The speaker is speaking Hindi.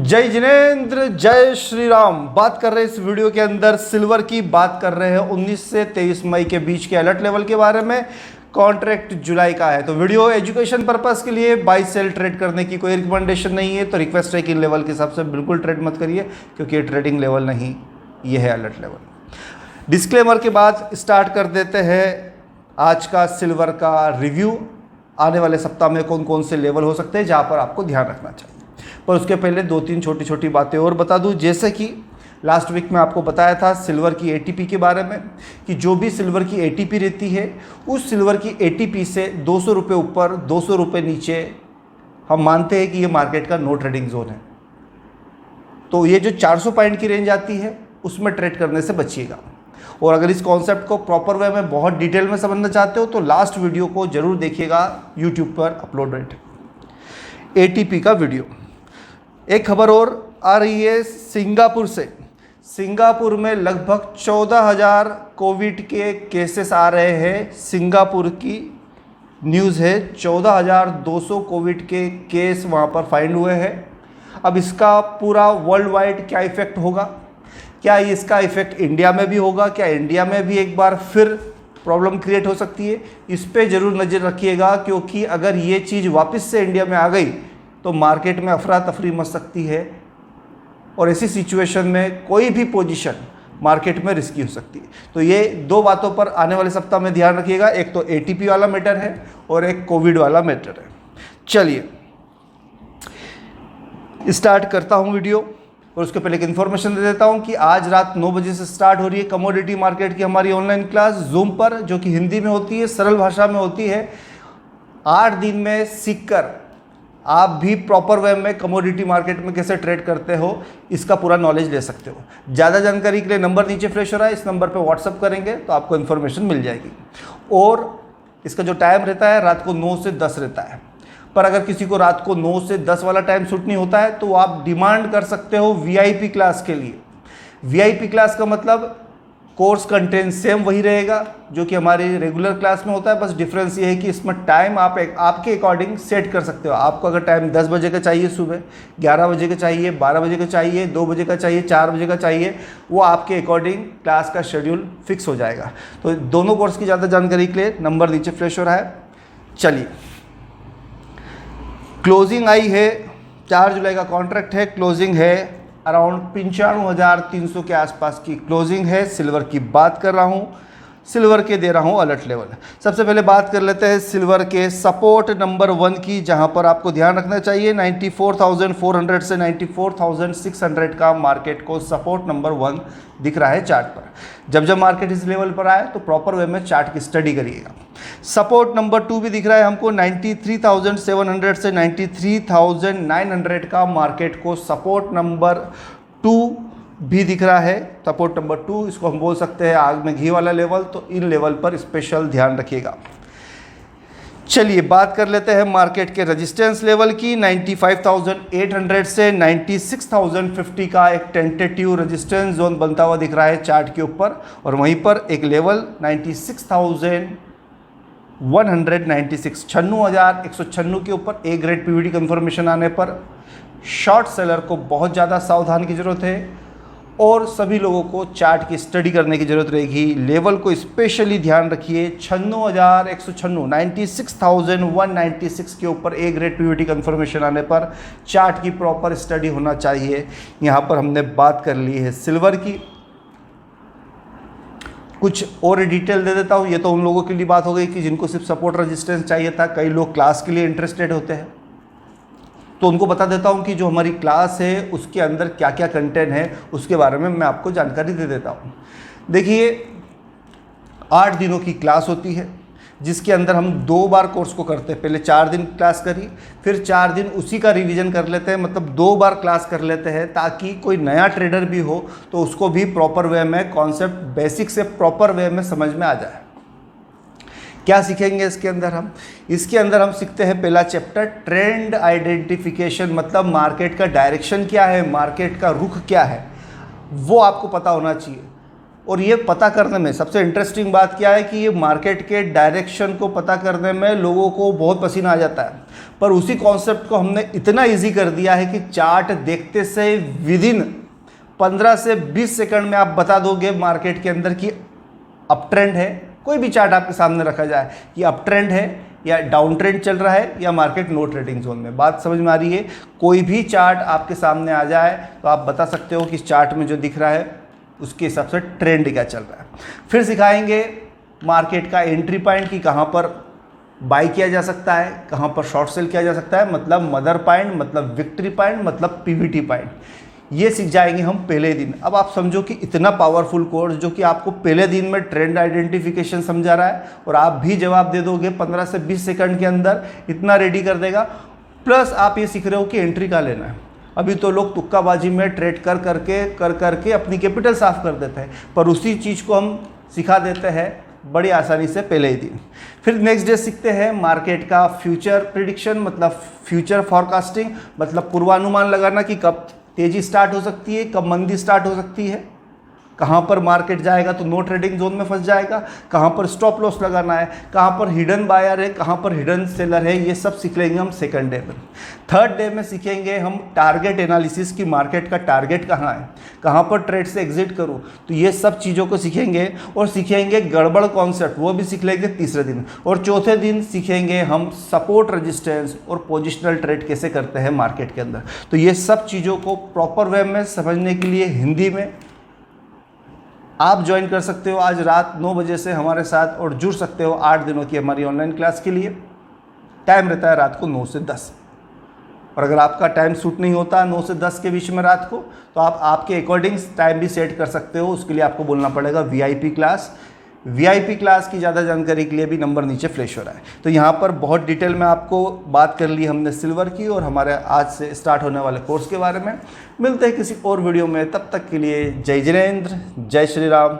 जय जिनेंद्र, जय श्री राम। बात कर रहे हैं इस वीडियो के अंदर सिल्वर की, बात कर रहे हैं 19 से 23 मई के बीच के अलर्ट लेवल के बारे में। कॉन्ट्रैक्ट जुलाई का है, तो वीडियो एजुकेशन पर्पस के लिए बाई सेल ट्रेड करने की कोई रिकमेंडेशन नहीं है। तो रिक्वेस्ट है कि इन लेवल के हिसाब से बिल्कुल ट्रेड मत करिए, क्योंकि ये ट्रेडिंग लेवल नहीं, ये है अलर्ट लेवल। डिस्क्लेमर के बाद स्टार्ट कर देते हैं आज का सिल्वर का रिव्यू। आने वाले सप्ताह में कौन कौन से लेवल हो सकते हैं जहाँ पर आपको ध्यान रखना चाहिए। पर उसके पहले दो तीन छोटी छोटी बातें और बता दूं, जैसे कि लास्ट वीक में आपको बताया था सिल्वर की एटीपी के बारे में, कि जो भी सिल्वर की एटीपी रहती है उस सिल्वर की एटीपी से 200 रुपये ऊपर 200 रुपये नीचे हम मानते हैं कि ये मार्केट का नो ट्रेडिंग जोन है। तो ये जो 400 पॉइंट की रेंज आती है उसमें ट्रेड करने से बचिएगा। और अगर इस कॉन्सेप्ट को प्रॉपर वे में बहुत डिटेल में समझना चाहते हो तो लास्ट वीडियो को जरूर देखिएगा, यूट्यूब पर अपलोडेड है एटीपी का वीडियो। एक खबर और आ रही है सिंगापुर से। सिंगापुर में लगभग 14,000 कोविड के केसेस आ रहे हैं। सिंगापुर की न्यूज़ है, 14,200 कोविड के केस वहाँ पर फाइंड हुए हैं। अब इसका पूरा वर्ल्ड वाइड क्या इफ़ेक्ट होगा, क्या इसका इफ़ेक्ट इंडिया में भी होगा, क्या इंडिया में भी एक बार फिर प्रॉब्लम क्रिएट हो सकती है, इस पर ज़रूर नज़र रखिएगा। क्योंकि अगर ये चीज़ वापस से इंडिया में आ गई तो मार्केट में अफरा तफरी मच सकती है, और ऐसी सिचुएशन में कोई भी पोजीशन मार्केट में रिस्की हो सकती है। तो ये दो बातों पर आने वाले सप्ताह में ध्यान रखिएगा, एक तो एटीपी वाला मैटर है और एक कोविड वाला मैटर है। चलिए स्टार्ट करता हूँ वीडियो, और उसके पहले एक इन्फॉर्मेशन दे देता हूँ कि आज रात 9 बजे से स्टार्ट हो रही है कमोडिटी मार्केट की हमारी ऑनलाइन क्लास जूम पर, जो कि हिंदी में होती है, सरल भाषा में होती है। 8 दिन में सीखकर आप भी प्रॉपर वे में कमोडिटी मार्केट में कैसे ट्रेड करते हो इसका पूरा नॉलेज ले सकते हो। ज़्यादा जानकारी के लिए नंबर नीचे फ्लैश हो रहा है, इस नंबर पे व्हाट्सअप करेंगे तो आपको इन्फॉर्मेशन मिल जाएगी। और इसका जो टाइम रहता है रात को 9 से 10 रहता है। पर अगर किसी को रात को 9 से 10 वाला टाइम सूट नहीं होता है तो आप डिमांड कर सकते हो वीआईपी क्लास के लिए। वीआईपी क्लास का मतलब कोर्स कंटेंट सेम वही रहेगा जो कि हमारी रेगुलर क्लास में होता है, बस डिफरेंस ये है कि इसमें टाइम आप आपके अकॉर्डिंग सेट कर सकते हो। आपको अगर टाइम 10 बजे का चाहिए, सुबह 11 बजे का चाहिए, 12 बजे का चाहिए, 2 बजे का चाहिए, 4 बजे का चाहिए, वो आपके अकॉर्डिंग क्लास का शेड्यूल फिक्स हो जाएगा। तो दोनों कोर्स की ज़्यादा जानकारी के लिए नंबर नीचे फ्लैश हो रहा है। चलिए, क्लोजिंग आई है, 4 जुलाई का कॉन्ट्रैक्ट है, क्लोजिंग है अराउंड 95,300 के आसपास की क्लोजिंग है। सिल्वर की बात कर रहा हूँ, सिल्वर के दे रहा हूँ अलर्ट लेवल। सबसे पहले बात कर लेते हैं सिल्वर के सपोर्ट नंबर 1 की, जहाँ पर आपको ध्यान रखना चाहिए 94,400 से 94,600 का मार्केट को सपोर्ट नंबर 1 दिख रहा है चार्ट पर। जब जब मार्केट इस लेवल पर आए तो प्रॉपर वे में चार्ट की स्टडी करिएगा। सपोर्ट नंबर 2 भी दिख रहा है हमको 93,700 से 93,900 का मार्केट को सपोर्ट नंबर 2 भी दिख रहा है। सपोर्ट नंबर 2, इसको हम बोल सकते हैं आग में घी वाला लेवल, तो इन लेवल पर स्पेशल ध्यान रखिएगा। चलिए बात कर लेते हैं मार्केट के रेजिस्टेंस लेवल की। 95,800 से 96,050 का एक टेंटेटिव रेजिस्टेंस जोन बनता हुआ दिख रहा है चार्ट के ऊपर, और वहीं पर एक लेवल 96,196 96,196 के ऊपर ए ग्रेड पीवीडी कंफर्मेशन आने पर शॉर्ट सेलर को बहुत ज़्यादा सावधान की ज़रूरत है, और सभी लोगों को चार्ट की स्टडी करने की ज़रूरत रहेगी। लेवल को स्पेशली ध्यान रखिए, 96,196 96,196 के ऊपर ए ग्रेड पीवीडी कंफर्मेशन आने पर चार्ट की प्रॉपर स्टडी होना चाहिए। यहाँ पर हमने बात कर ली है सिल्वर की। कुछ और डिटेल दे देता हूँ। ये तो उन लोगों के लिए बात हो गई कि जिनको सिर्फ सपोर्ट रेजिस्टेंस चाहिए था। कई लोग क्लास के लिए इंटरेस्टेड होते हैं, तो उनको बता देता हूँ कि जो हमारी क्लास है उसके अंदर क्या क्या कंटेंट है उसके बारे में मैं आपको जानकारी दे देता हूँ। देखिए, 8 दिनों की क्लास होती है जिसके अंदर हम 2 बार कोर्स को करते हैं। पहले 4 दिन क्लास करी, फिर 4 दिन उसी का रिवीजन कर लेते हैं, मतलब 2 बार क्लास कर लेते हैं, ताकि कोई नया ट्रेडर भी हो तो उसको भी प्रॉपर वे में कॉन्सेप्ट बेसिक से प्रॉपर वे में समझ में आ जाए। क्या सीखेंगे इसके अंदर हम? इसके अंदर हम सीखते हैं पहला चैप्टर ट्रेंड आइडेंटिफिकेशन, मतलब मार्केट का डायरेक्शन क्या है, मार्केट का रुख क्या है, वो आपको पता होना चाहिए। और ये पता करने में सबसे इंटरेस्टिंग बात क्या है कि ये मार्केट के डायरेक्शन को पता करने में लोगों को बहुत पसीना आ जाता है, पर उसी कॉन्सेप्ट को हमने इतना इजी कर दिया है कि चार्ट देखते से विदिन 15 से 20 सेकंड में आप बता दोगे मार्केट के अंदर कि अप ट्रेंड है। कोई भी चार्ट आपके सामने रखा जाए कि अप ट्रेंड है या डाउन ट्रेंड चल रहा है या मार्केट नो ट्रेडिंग जोन में। बात समझ में आ रही है? कोई भी चार्ट आपके सामने आ जाए तो आप बता सकते हो कि इस चार्ट में जो दिख रहा है उसके हिसाब से ट्रेंड क्या चल रहा है। फिर सिखाएंगे मार्केट का एंट्री पॉइंट कि कहाँ पर बाई किया जा सकता है, कहाँ पर शॉर्ट सेल किया जा सकता है, मतलब मदर पॉइंट, मतलब विक्ट्री पॉइंट, मतलब पीवीटी पॉइंट, ये सीख जाएंगे हम पहले दिन। अब आप समझो कि इतना पावरफुल कोर्स जो कि आपको पहले दिन में ट्रेंड आइडेंटिफिकेशन समझा रहा है और आप भी जवाब दे दोगे 15 से 20 सेकंड के अंदर, इतना रेडी कर देगा। प्लस आप ये सीख रहे हो कि एंट्री का लेना है। अभी तो लोग तुक्काबाजी में ट्रेड कर करके अपनी कैपिटल साफ कर देते हैं, पर उसी चीज़ को हम सिखा देते हैं बड़ी आसानी से पहले ही दिन। फिर नेक्स्ट डे सीखते हैं मार्केट का फ्यूचर प्रिडिक्शन, मतलब फ्यूचर फॉरकास्टिंग, मतलब पूर्वानुमान लगाना कि कब तेजी स्टार्ट हो सकती है, कब मंदी स्टार्ट हो सकती है, कहाँ पर मार्केट जाएगा तो नो ट्रेडिंग जोन में फंस जाएगा, कहाँ पर स्टॉप लॉस लगाना है, कहाँ पर हिडन बायर है, कहाँ पर हिडन सेलर है, ये सब सीख लेंगे हम सेकंड डे में। थर्ड डे में सीखेंगे हम टारगेट एनालिसिस की मार्केट का टारगेट कहाँ है, कहाँ पर ट्रेड से एग्जिट करूँ, तो ये सब चीज़ों को सीखेंगे। और सीखेंगे गड़बड़ कॉन्सेप्ट, वो भी सीख लेंगे तीसरे दिन। और चौथे दिन सीखेंगे हम सपोर्ट रेजिस्टेंस और पोजिशनल ट्रेड कैसे करते हैं मार्केट के अंदर। तो ये सब चीज़ों को प्रॉपर वे में समझने के लिए हिंदी में आप ज्वाइन कर सकते हो आज रात 9 बजे से हमारे साथ और जुड़ सकते हो 8 दिनों की हमारी ऑनलाइन क्लास के लिए। टाइम रहता है रात को 9 से 10, और अगर आपका टाइम सूट नहीं होता 9 से 10 के बीच में रात को, तो आप आपके अकॉर्डिंग टाइम भी सेट कर सकते हो। उसके लिए आपको बोलना पड़ेगा वीआईपी क्लास। वीआईपी क्लास की ज़्यादा जानकारी के लिए भी नंबर नीचे फ्लैश हो रहा है। तो यहाँ पर बहुत डिटेल में आपको बात कर ली हमने सिल्वर की और हमारे आज से स्टार्ट होने वाले कोर्स के बारे में। मिलते हैं किसी और वीडियो में, तब तक के लिए जय जिनेंद्र, जय श्री राम।